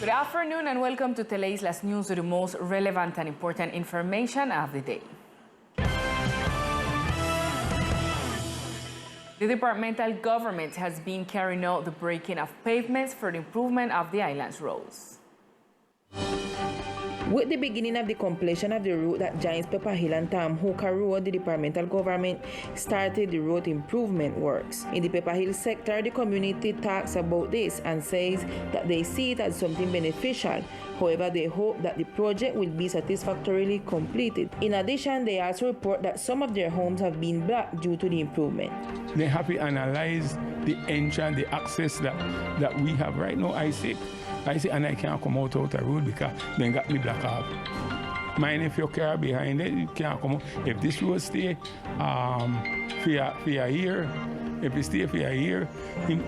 Good afternoon and welcome to Teleislas News with the most relevant and important information of the day. The departmental government has been carrying out the breaking of pavements for the improvement of the island's roads. With the beginning of the completion of the route that joins Pepper Hill and Tam Hooker Road, the departmental government started the road improvement works. In the Pepper Hill sector, the community talks about this and says that they see it as something beneficial. However, they hope that the project will be satisfactorily completed. In addition, they also report that some of their homes have been blocked due to the improvement. They have to analyze the entrance, the access that we have right now. I see, and I can't come out the road because they got me blocked off. Mind if your car behind it, you can't come out. If this road stay for a year, if it stay for a year,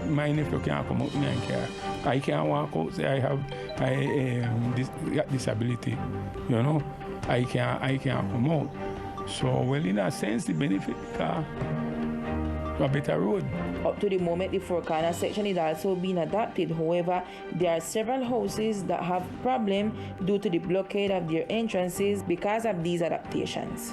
mind if you can't come out in your car. I can't walk out, say I have disability, you know. I can't come out. So, well, in a sense, the benefit a better road. Up to the moment, the four-corner section is also being adapted. However, there are several houses that have problems due to the blockade of their entrances because of these adaptations.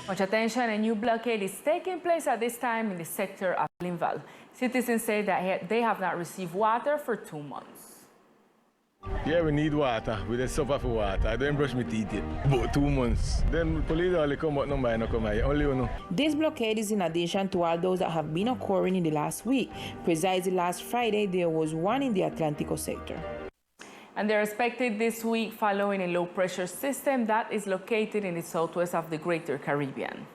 Much attention, a new blockade is taking place at this time in the sector of Linval. Citizens say that they have not received water for 2 months. Yeah, we need water. We just suffer for water. I don't brush my teeth yet. About 2 months. Then police only come out, nobody no come out. Only you know. This blockade is in addition to all those that have been occurring in the last week. Precisely last Friday, there was one in the Atlantico sector. And they're expected this week following a low-pressure system that is located in the southwest of the Greater Caribbean.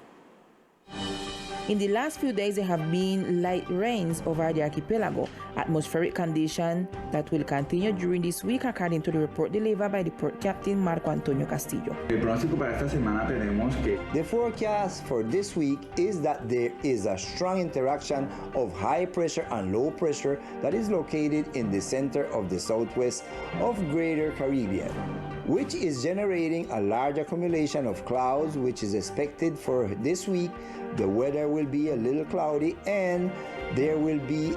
In the last few days, there have been light rains over the archipelago, atmospheric condition that will continue during this week according to the report delivered by the port captain Marco Antonio Castillo. The forecast for this week is that there is a strong interaction of high pressure and low pressure that is located in the center of the southwest of Greater Caribbean, which is generating a large accumulation of clouds, which is expected for this week. The weather will be a little cloudy and there will be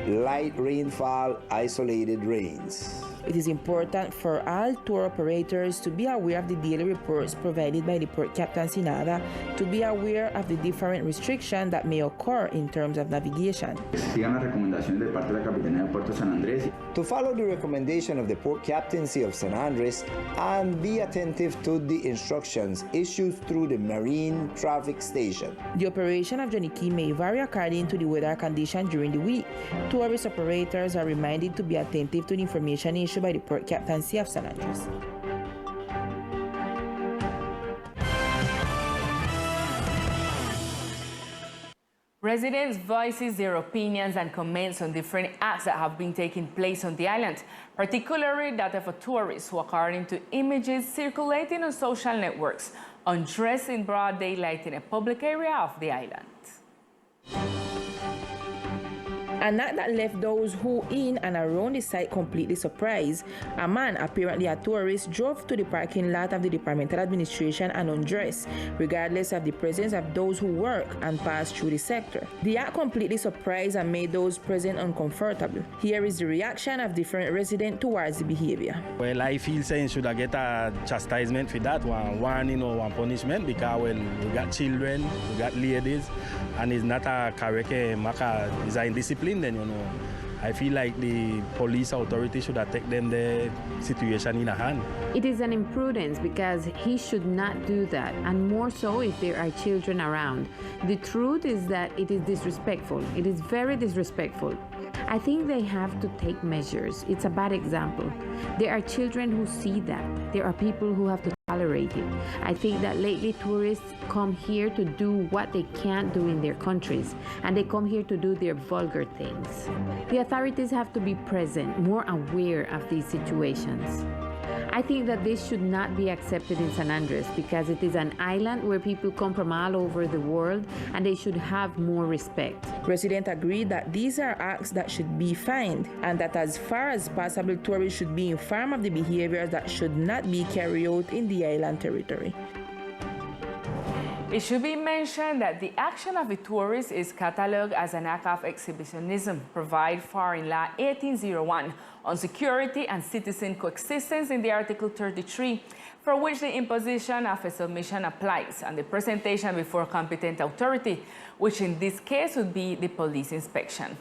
light rainfall, isolated rains. It is important for all tour operators to be aware of the daily reports provided by the Port Captain Sinada, to be aware of the different restrictions that may occur in terms of navigation. To follow the recommendation of the Port Captaincy of San Andres and be attentive to the instructions issued through the Marine Traffic Station. The operation of Johnny Key may vary according to the weather condition during the week. Tourist operators are reminded to be attentive to the information issued by the Port Captaincy of San Andres. Residents voices their opinions and comments on different acts that have been taking place on the island, particularly that of a tourist who, according to images circulating on social networks, undressed in broad daylight in a public area of the island. An act that left those who in and around the site completely surprised. A man, apparently a tourist, drove to the parking lot of the departmental administration and undressed, regardless of the presence of those who work and pass through the sector. The act completely surprised and made those present uncomfortable. Here is the reaction of different residents towards the behavior. Well, I feel saying should I get a chastisement for that, one warning or one punishment, because well, we got children, we got ladies, and it's not a correct it's an indiscipline. Then, you know, I feel like the police authority should have taken the situation in a hand. It is an imprudence because he should not do that, and more so if there are children around. The truth is that it is disrespectful. It is very disrespectful. I think they have to take measures. It's a bad example. There are children who see that. There are people who have to tolerate it. I think that lately tourists come here to do what they can't do in their countries, and they come here to do their vulgar things. The authorities have to be present, more aware of these situations. I think that this should not be accepted in San Andres because it is an island where people come from all over the world, and they should have more respect. Residents agree that these are acts that should be fined, and that as far as possible, tourists should be informed of the behaviors that should not be carried out in the island territory. It should be mentioned that the action of the tourists is catalogued as an act of exhibitionism, provided for in Law 1801 on security and citizen coexistence in the Article 33, for which the imposition of a submission applies and the presentation before competent authority, which in this case would be the police inspection.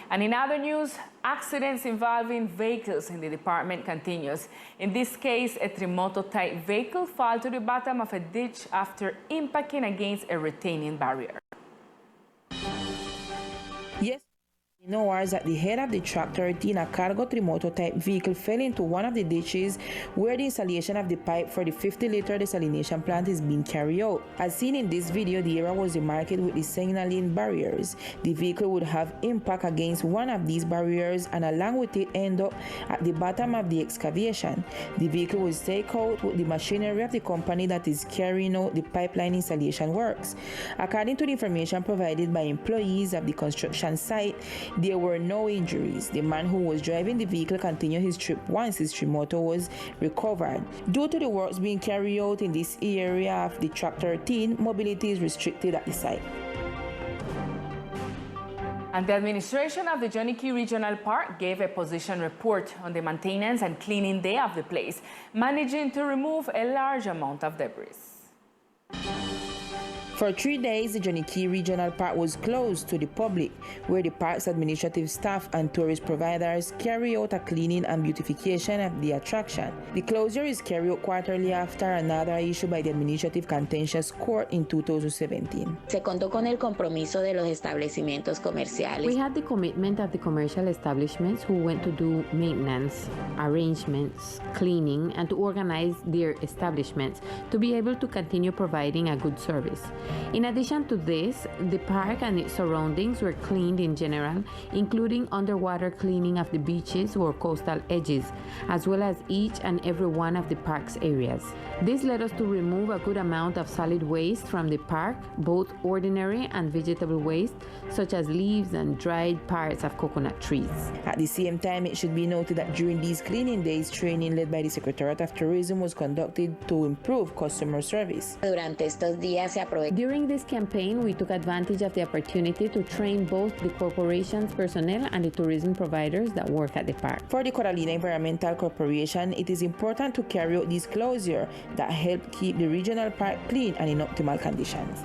And in other news, accidents involving vehicles in the department continues. In this case, a Trimoto-type vehicle fell to the bottom of a ditch after impacting against a retaining barrier. Yes. In hours at the head of the Track 13, a cargo Trimoto type vehicle fell into one of the ditches where the installation of the pipe for the 50-liter desalination plant is being carried out. As seen in this video, the area was demarcated with the signaling barriers. The vehicle would have impact against one of these barriers and along with it end up at the bottom of the excavation. The vehicle was taken out with the machinery of the company that is carrying out the pipeline installation works. According to the information provided by employees of the construction site, there were no injuries. The man who was driving the vehicle continued his trip once his Trimoto was recovered. Due to the works being carried out in this area of the Track 13, mobility is restricted at the site. And the administration of the Johnny Key Regional Park gave a position report on the maintenance and cleaning day of the place, managing to remove a large amount of debris. For 3 days, the Johnny Key Regional Park was closed to the public, where the park's administrative staff and tourist providers carry out a cleaning and beautification of the attraction. The closure is carried out quarterly after another issue by the Administrative Contentious Court in 2017. Se contó con el compromiso de los establecimientos comerciales. We had the commitment of the commercial establishments who went to do maintenance, arrangements, cleaning, and to organize their establishments to be able to continue providing a good service. In addition to this, the park and its surroundings were cleaned in general, including underwater cleaning of the beaches or coastal edges, as well as each and every one of the park's areas. This led us to remove a good amount of solid waste from the park, both ordinary and vegetable waste, such as leaves and dried parts of coconut trees. At the same time, it should be noted that during these cleaning days, training led by the Secretariat of Tourism was conducted to improve customer service. Durante estos días se aprovechó. During this campaign, we took advantage of the opportunity to train both the corporation's personnel and the tourism providers that work at the park. For the Carolina Environmental Corporation, it is important to carry out this closure that help keep the regional park clean and in optimal conditions.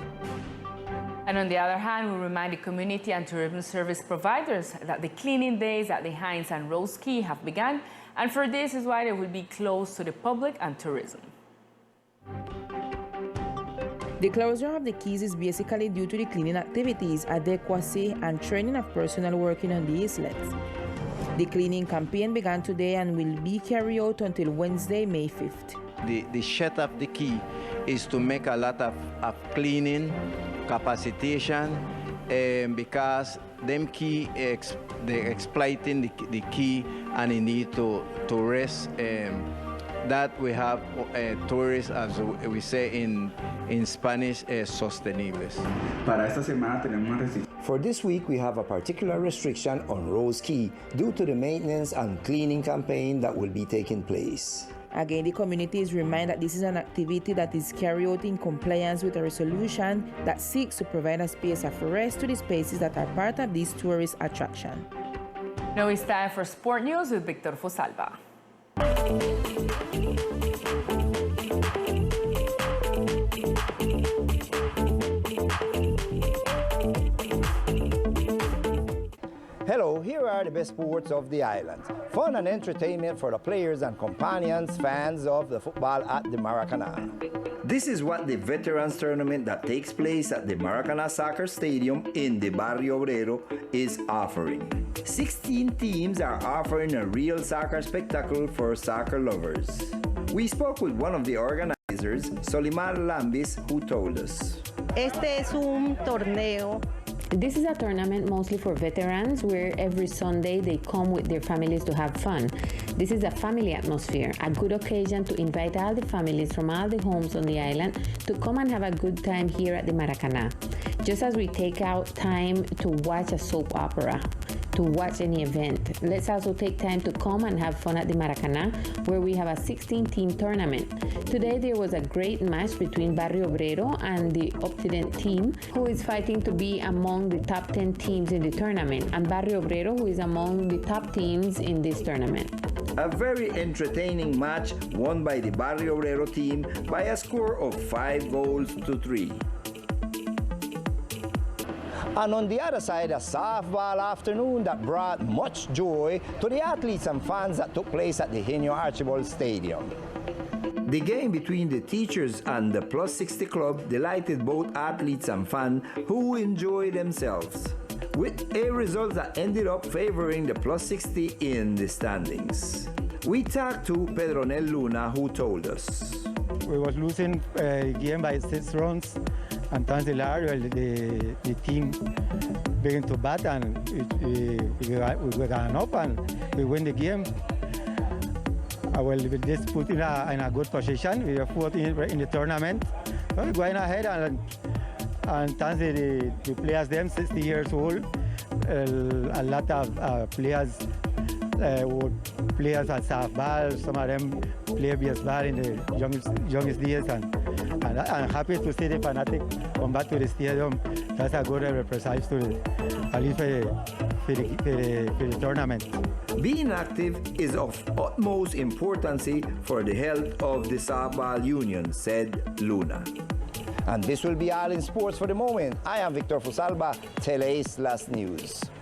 And on the other hand, we remind the community and tourism service providers that the cleaning days at the Hines and Rose Key have begun, and for this is why they will be closed to the public and tourism. The closure of the keys is basically due to the cleaning activities, adequacy, and training of personnel working on the islets. The cleaning campaign began today and will be carried out until Wednesday, May 5th. The shut of the key is to make a lot of cleaning, capacitation, because them key they exploiting the key and they need to rest. That we have tourists, as we say in Spanish, sostenibles. Para esta semana tenemos una restricción. For this week, we have a particular restriction on Rose Key due to the maintenance and cleaning campaign that will be taking place. Again, the community is reminded that this is an activity that is carried out in compliance with a resolution that seeks to provide a space of rest to the spaces that are part of this tourist attraction. Now it's time for sport news with Victor Fosalva. Hello, here are the best sports of the island. Fun and entertainment for the players and companions, fans of the football at the Maracana. This is what the Veterans Tournament that takes place at the Maracana Soccer Stadium in the Barrio Obrero is offering. 16 teams are offering a real soccer spectacle for soccer lovers. We spoke with one of the organizers, Solimar Lambis, who told us. Este es un torneo. This is a tournament mostly for veterans where every Sunday they come with their families to have fun. This is a family atmosphere, a good occasion to invite all the families from all the homes on the island to come and have a good time here at the Maracana. Just as we take out time to watch a soap opera, to watch any event. Let's also take time to come and have fun at the Maracaná, where we have a 16-team tournament. Today there was a great match between Barrio Obrero and the Occident team, who is fighting to be among the top 10 teams in the tournament, and Barrio Obrero, who is among the top teams in this tournament. A very entertaining match won by the Barrio Obrero team by a score of 5-3. And on the other side, a softball afternoon that brought much joy to the athletes and fans that took place at the Henio Archibald Stadium. The game between the teachers and the Plus 60 Club delighted both athletes and fans who enjoyed themselves, with a result that ended up favoring the Plus 60 in the standings. We talked to Pedronel Luna, who told us. We was losing a game by 6 runs, and the team began to bat, and we got up and we win the game. Well, we just put in a good position. We are fourth in the tournament. So we're going ahead, and the players, them 60 years old, a lot of players players at softball. Some of them play baseball in the youngest days, and I'm happy to see the fanatic come back to the stadium. That's a good representation to at least for the tournament. Being active is of utmost importance for the health of the softball union, said Luna. And this will be all in sports for the moment. I am Victor Fusalba, Teleislas News.